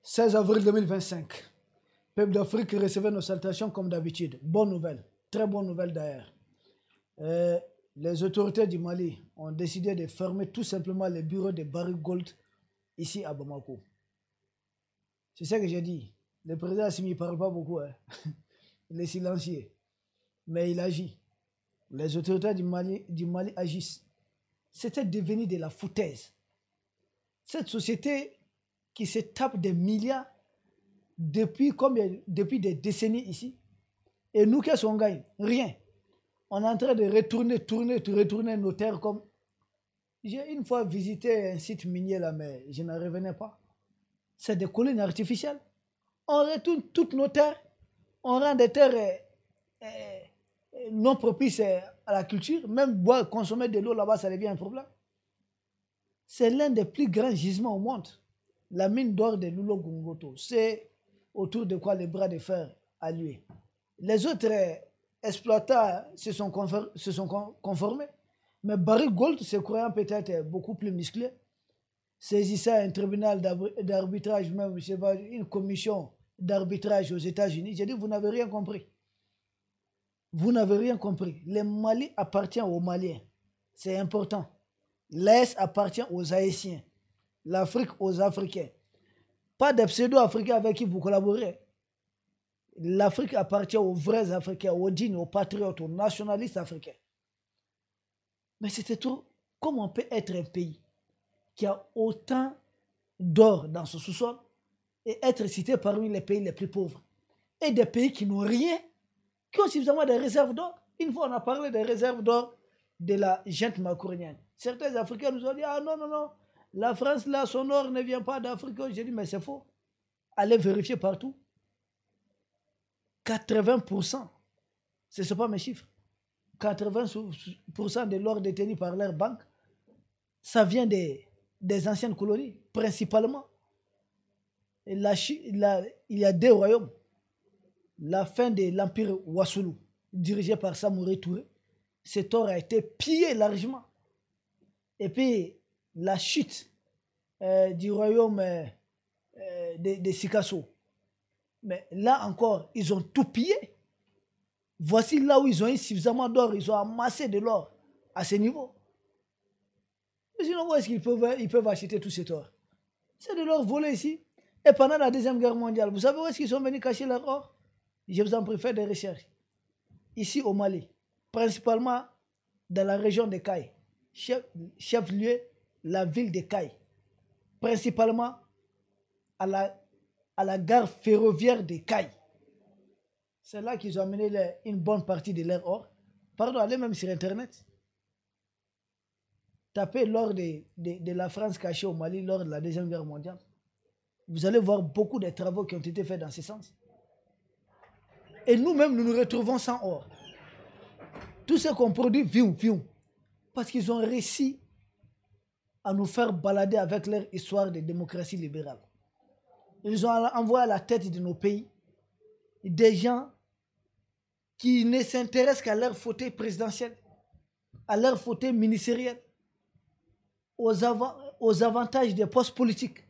16 avril 2025. Peuple d'Afrique recevait nos salutations comme d'habitude. Bonne nouvelle, très bonne nouvelle d'ailleurs. Les autorités du Mali ont décidé de fermer tout simplement les bureaux de Barrick Gold ici à Bamako. C'est ça que j'ai dit. Le président Assimi ne parle pas beaucoup. Hein. Il est silencieux. Mais il agit. Les autorités du Mali agissent. C'était devenu de la foutaise. Cette société qui se tape des milliards depuis des décennies ici. Et nous, qu'est-ce qu'on gagne? Rien. On est en train de retourner nos terres comme... J'ai une fois visité un site minier là, mais je n'en revenais pas. C'est des collines artificielles. On retourne toutes nos terres. On rend des terres non propices à la culture. Même boire, consommer de l'eau là-bas, ça devient un problème. C'est l'un des plus grands gisements au monde. La mine d'or de Loulo-Goungoto. C'est autour de quoi les bras de fer alliés. Les autres exploitants se sont conformés. Mais Barrick Gold, se croyant peut-être beaucoup plus musclé, saisissant un tribunal d'arbitrage, même je sais pas, une commission d'arbitrage aux États-Unis, j'ai dit, vous n'avez rien compris. Vous n'avez rien compris. Le Mali appartient aux Maliens. C'est important. L'Est appartient aux Haïtiens. L'Afrique aux Africains. Pas des pseudo-africains avec qui vous collaborez. L'Afrique appartient aux vrais Africains, aux dignes, aux patriotes, aux nationalistes africains. Mais c'était trop. Comment on peut être un pays qui a autant d'or dans son sous-sol et être cité parmi les pays les plus pauvres? Et des pays qui n'ont rien, qui ont suffisamment de réserves d'or. Une fois, on a parlé des réserves d'or de la junte macronienne. Certains Africains nous ont dit, ah non, non, non, la France, là, son or ne vient pas d'Afrique. J'ai dit, mais c'est faux. Allez vérifier partout. 80%, ce ne sont pas mes chiffres, 80% de l'or détenu par leur banque, ça vient des anciennes colonies, principalement. Et il y a deux royaumes. La fin de l'empire Wassoulou, dirigé par Samoré Touré, cet or a été pillé largement. Et puis, la chute du royaume de Sikasso. Mais là encore, ils ont tout pillé. Voici là où ils ont eu suffisamment d'or, ils ont amassé de l'or à ce niveau. Mais sinon, où est-ce qu'ils peuvent acheter tout cet or? C'est de l'or volé ici. Et pendant la Deuxième Guerre mondiale, vous savez où est-ce qu'ils sont venus cacher leur or? Je vous en prie, faites des recherches. Ici au Mali, principalement dans la région de Caille, chef-lieu, la ville de Caille, principalement à la gare ferroviaire de Caille. C'est là qu'ils ont amené une bonne partie de leur or. Pardon, allez même sur Internet. Tapez l'or de la France cachée au Mali lors de la Deuxième Guerre mondiale. Vous allez voir beaucoup de travaux qui ont été faits dans ce sens. Et nous-mêmes, nous nous retrouvons sans or. Tout ce qu'on produit, viou. Parce qu'ils ont réussi à nous faire balader avec leur histoire de démocratie libérale. Ils ont envoyé à la tête de nos pays des gens qui ne s'intéressent qu'à leur fauteuil présidentiel, à leur fauteuil ministériel, aux avantages des postes politiques,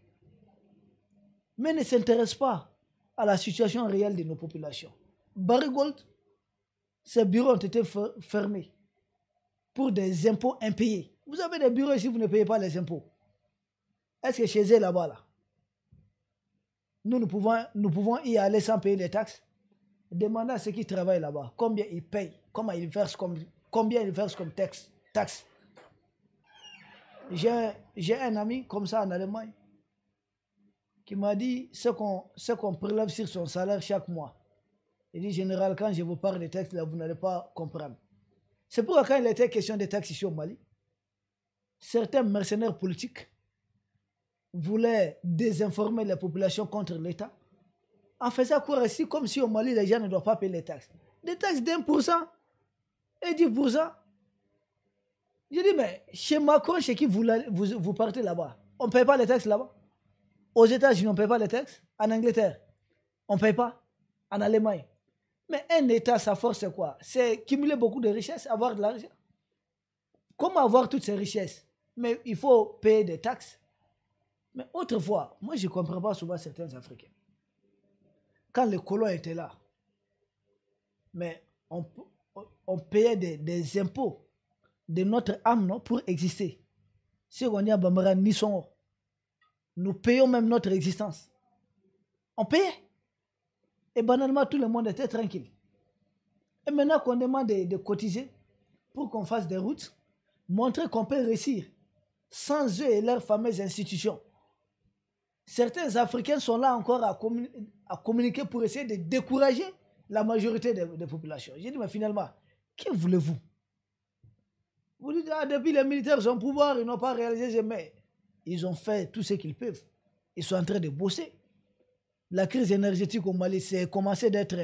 mais ne s'intéressent pas à la situation réelle de nos populations. Barrick Gold, ces bureaux ont été fermés pour des impôts impayés. Vous avez des bureaux ici, vous ne payez pas les impôts. Est-ce que chez eux là-bas, là, nous pouvons y aller sans payer les taxes? Demandez à ceux qui travaillent là-bas combien ils payent, combien ils versent comme taxes. J'ai un ami comme ça en Allemagne qui m'a dit ce qu'on prélève sur son salaire chaque mois. Il dit, général, quand je vous parle des taxes, là, vous n'allez pas comprendre. C'est pourquoi quand il était question des taxes ici au Mali, certains mercenaires politiques voulaient désinformer la population contre l'État en faisant croire ici comme si au Mali, les gens ne doivent pas payer les taxes. Des taxes d'1% et 10%. Je dis, mais chez Macron, chez qui vous partez là-bas, on ne paye pas les taxes là-bas. Aux États-Unis, on ne paye pas les taxes. En Angleterre, on ne paye pas. En Allemagne. Mais un État, sa force, c'est quoi? C'est cumuler beaucoup de richesses, avoir de l'argent. Comment avoir toutes ces richesses? Mais il faut payer des taxes. Mais autrefois, moi je ne comprends pas souvent certains Africains. Quand les colons étaient là, mais on payait des impôts de notre âme non, pour exister. Si on y a Bambara Nisson, nous payons même notre existence. On payait. Et banalement, tout le monde était tranquille. Et maintenant qu'on demande de cotiser pour qu'on fasse des routes, montrer qu'on peut réussir sans eux et leurs fameuses institutions. Certains Africains sont là encore à communiquer pour essayer de décourager la majorité des populations. J'ai dit, mais finalement, que voulez-vous? Vous dites, ah, depuis les militaires sont au pouvoir, ils n'ont pas réalisé, mais ils ont fait tout ce qu'ils peuvent. Ils sont en train de bosser. La crise énergétique au Mali, c'est commencé d'être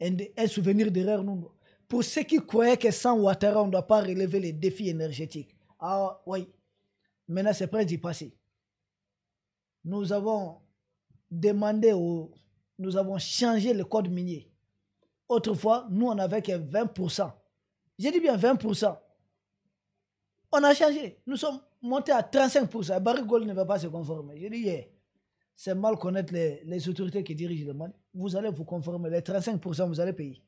un souvenir derrière nous. Pour ceux qui croyaient que sans Ouattara, on ne doit pas relever les défis énergétiques. Ah oui, maintenant c'est près d'y passer. Nous avons demandé, nous avons changé le code minier. Autrefois, nous on n'avait que 20%. J'ai dit bien 20%. On a changé. Nous sommes montés à 35%. Barrick Gold ne va pas se conformer. J'ai dit, yeah, c'est mal connaître les autorités qui dirigent le Mali. Vous allez vous conformer. Les 35%, vous allez payer.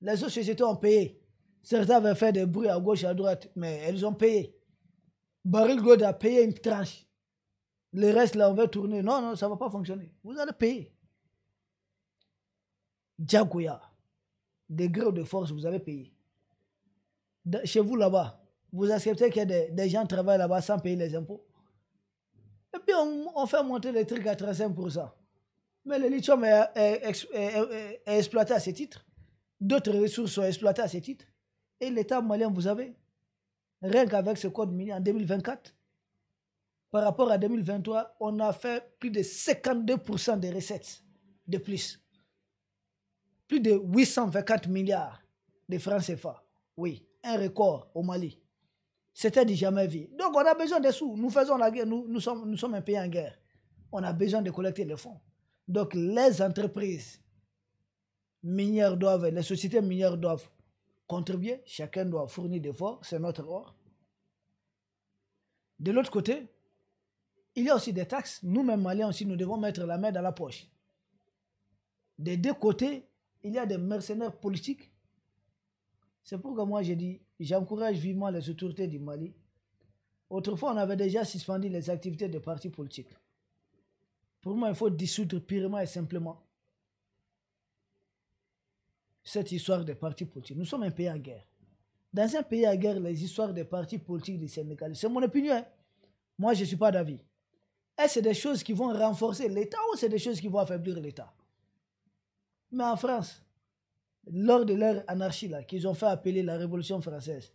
Les autres sociétés ont payé. Certains avaient fait des bruits à gauche et à droite, mais elles ont payé. Barrick Gold a payé une tranche. Le reste, là, on va tourner. Non, non, ça ne va pas fonctionner. Vous allez payer. Djagoya, degré de force, vous allez payer. Chez vous, là-bas, vous acceptez que des gens travaillent là-bas sans payer les impôts. Et puis, on fait monter les trucs à 35%. Mais le lithium est exploité à ce titre. D'autres ressources sont exploitées à ce titre. Et l'État malien, vous avez, rien qu'avec ce code minier en 2024, par rapport à 2023, on a fait plus de 52% des recettes de plus. Plus de 824 milliards de francs CFA. Oui, un record au Mali. C'était du jamais vu. Donc on a besoin des sous. Nous faisons la guerre, nous sommes un pays en guerre. On a besoin de collecter les fonds. Donc les entreprises minières les sociétés minières doivent contribuer. Chacun doit fournir des efforts. C'est notre or. De l'autre côté, il y a aussi des taxes. Nous-mêmes, Maliens aussi, nous devons mettre la main dans la poche. Des deux côtés, il y a des mercenaires politiques. C'est pourquoi moi, j'ai dit, j'encourage vivement les autorités du Mali. Autrefois, on avait déjà suspendu les activités des partis politiques. Pour moi, il faut dissoudre purement et simplement cette histoire des partis politiques. Nous sommes un pays en guerre. Dans un pays en guerre, les histoires des partis politiques du Sénégal, c'est mon opinion. Hein? Moi, je ne suis pas d'avis. Est-ce que c'est des choses qui vont renforcer l'État ou c'est des choses qui vont affaiblir l'État? Mais en France, lors de leur anarchie là, qu'ils ont fait appeler la Révolution française,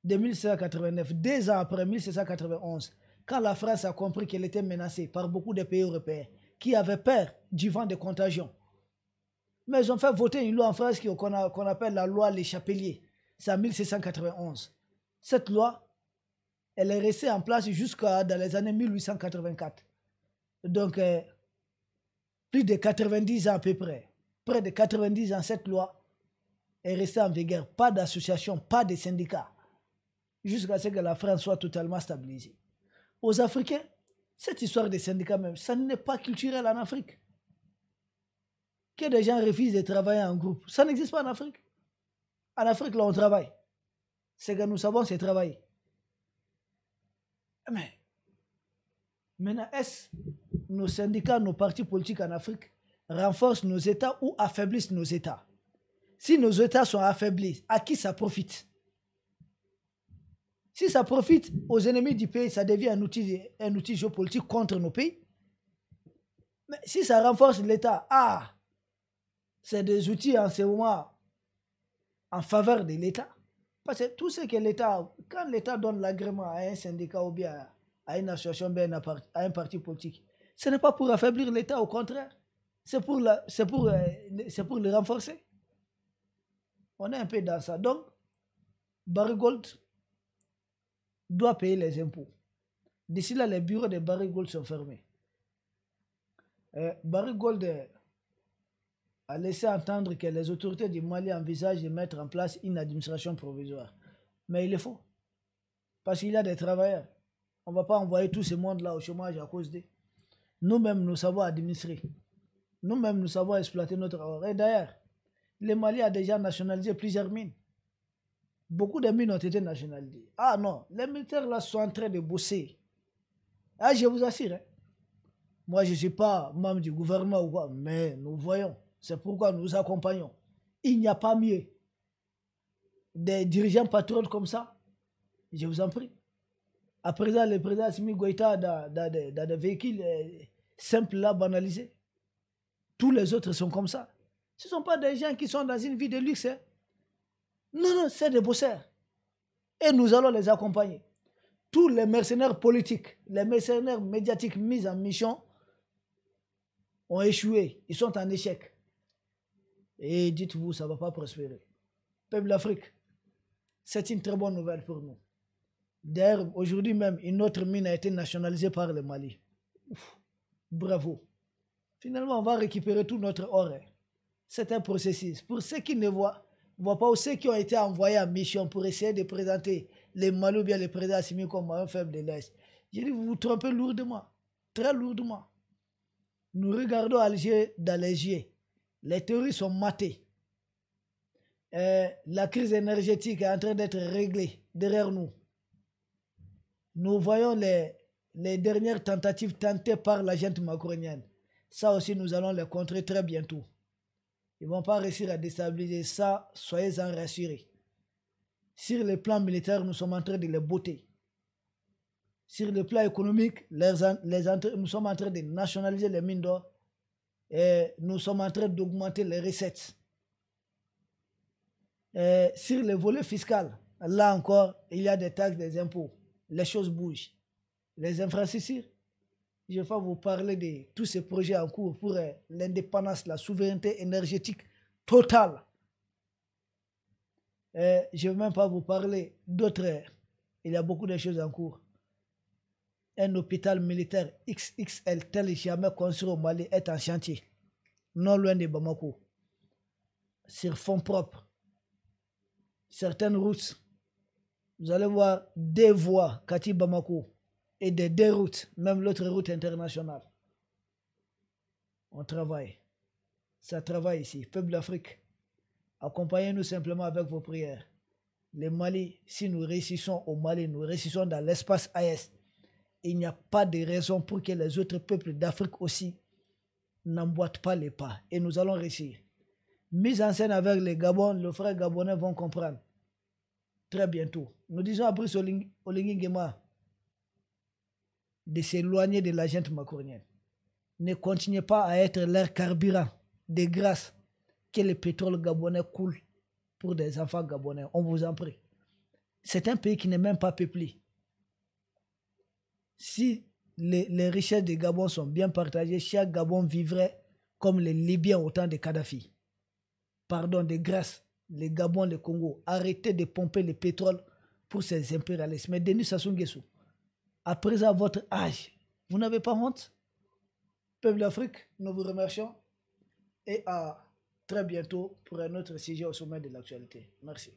de 1789, 2 ans après 1791, quand la France a compris qu'elle était menacée par beaucoup de pays européens qui avaient peur du vent de contagion. Mais ils ont fait voter une loi en France qu'on appelle la loi Les Chapeliers. C'est en 1791. Cette loi, elle est restée en place jusqu'à dans les années 1884. Donc, plus de 90 ans à peu près. Près de 90 ans, cette loi est restée en vigueur. Pas d'association, pas de syndicats. Jusqu'à ce que la France soit totalement stabilisée. Aux Africains, cette histoire des syndicats même, ça n'est pas culturel en Afrique. Que des gens refusent de travailler en groupe, ça n'existe pas en Afrique. En Afrique, là, on travaille. Ce que nous savons, c'est travailler. Mais, maintenant, est-ce nos syndicats, nos partis politiques en Afrique renforcent nos États ou affaiblissent nos États? Si nos États sont affaiblis, à qui ça profite? Si ça profite aux ennemis du pays, ça devient un outil géopolitique contre nos pays. Mais si ça renforce l'État, c'est des outils en ce moment en faveur de l'État. Parce que tout ce que l'État, quand l'État donne l'agrément à un syndicat ou bien à une association, bien à un parti politique, ce n'est pas pour affaiblir l'État, au contraire. C'est pour le renforcer. On est un peu dans ça. Donc, Barrick Gold doit payer les impôts. D'ici là, les bureaux de Barrick Gold sont fermés. Barrick Gold a laissé entendre que les autorités du Mali envisagent de mettre en place une administration provisoire. Mais il est faux. Parce qu'il y a des travailleurs. On ne va pas envoyer tout ce monde-là au chômage à cause de... Nous-mêmes, nous savons administrer. Nous-mêmes, nous savons exploiter notre or. Et d'ailleurs, le Mali a déjà nationalisé plusieurs mines. Beaucoup de mines ont été nationalisées. Ah non, les militaires là sont en train de bosser. Ah, je vous assure. Hein. Moi, je ne suis pas membre du gouvernement ou quoi, mais nous voyons. C'est pourquoi nous accompagnons. Il n'y a pas mieux. Des dirigeants patriotes comme ça, je vous en prie. À présent, le président Assimi Goïta dans des véhicules simples là, banalisés. Tous les autres sont comme ça. Ce ne sont pas des gens qui sont dans une vie de luxe. Hein. Non, non, c'est des bosseurs. Et nous allons les accompagner. Tous les mercenaires politiques, les mercenaires médiatiques mis en mission ont échoué. Ils sont en échec. Et dites-vous, ça ne va pas prospérer. Peuple d'Afrique, c'est une très bonne nouvelle pour nous. D'ailleurs, aujourd'hui même, une autre mine a été nationalisée par le Mali. Ouf, bravo. Finalement, on va récupérer tout notre or. C'est un processus. Pour ceux qui ne voient pas, ou ceux qui ont été envoyés en mission pour essayer de présenter les Mali ou bien les présidents Assimi comme un faible de l'Est, je dis, vous vous trompez lourdement, très lourdement. Nous regardons Alger dans les yeux. Les théories sont matées. La crise énergétique est en train d'être réglée derrière nous. Nous voyons les dernières tentatives tentées par la junte macronienne. Ça aussi, nous allons les contrer très bientôt. Ils ne vont pas réussir à déstabiliser ça, soyez-en rassurés. Sur le plan militaire, nous sommes en train de les botter. Sur le plan économique, nous sommes en train de nationaliser les mines d'or et nous sommes en train d'augmenter les recettes. Sur le volet fiscal, là encore, il y a des taxes, des impôts. Les choses bougent. Les infrastructures, je ne vais pas vous parler de tous ces projets en cours pour l'indépendance, la souveraineté énergétique totale. Je ne vais même pas vous parler d'autres. Il y a beaucoup de choses en cours. Un hôpital militaire XXL tel jamais construit au Mali est en chantier, non loin de Bamako, sur fonds propres. Certaines routes, vous allez voir des voies Kati Bamako et des déroutes, même l'autre route internationale. On travaille. Ça travaille ici. Peuple d'Afrique, accompagnez-nous simplement avec vos prières. Le Mali, si nous réussissons au Mali, nous réussissons dans l'espace AES. Il n'y a pas de raison pour que les autres peuples d'Afrique aussi n'emboîtent pas les pas. Et nous allons réussir. Mise en scène avec les Gabon, les frères gabonais vont comprendre. Très bientôt. Nous disons à Brice Oligui Nguema de s'éloigner de la junte macronienne. Ne continuez pas à être leur carburant de grâce que le pétrole gabonais coule pour des enfants gabonais. On vous en prie. C'est un pays qui n'est même pas peuplé. Si les richesses du Gabon sont bien partagées, chaque Gabon vivrait comme les Libyens au temps de Kadhafi. Pardon, de grâce, les Gabon, le Congo, arrêtez de pomper le pétrole pour ces impérialistes. Mais Denis Sassou Nguesso, après votre âge, vous n'avez pas honte? Peuple d'Afrique, nous vous remercions et à très bientôt pour un autre sujet au sommet de l'actualité. Merci.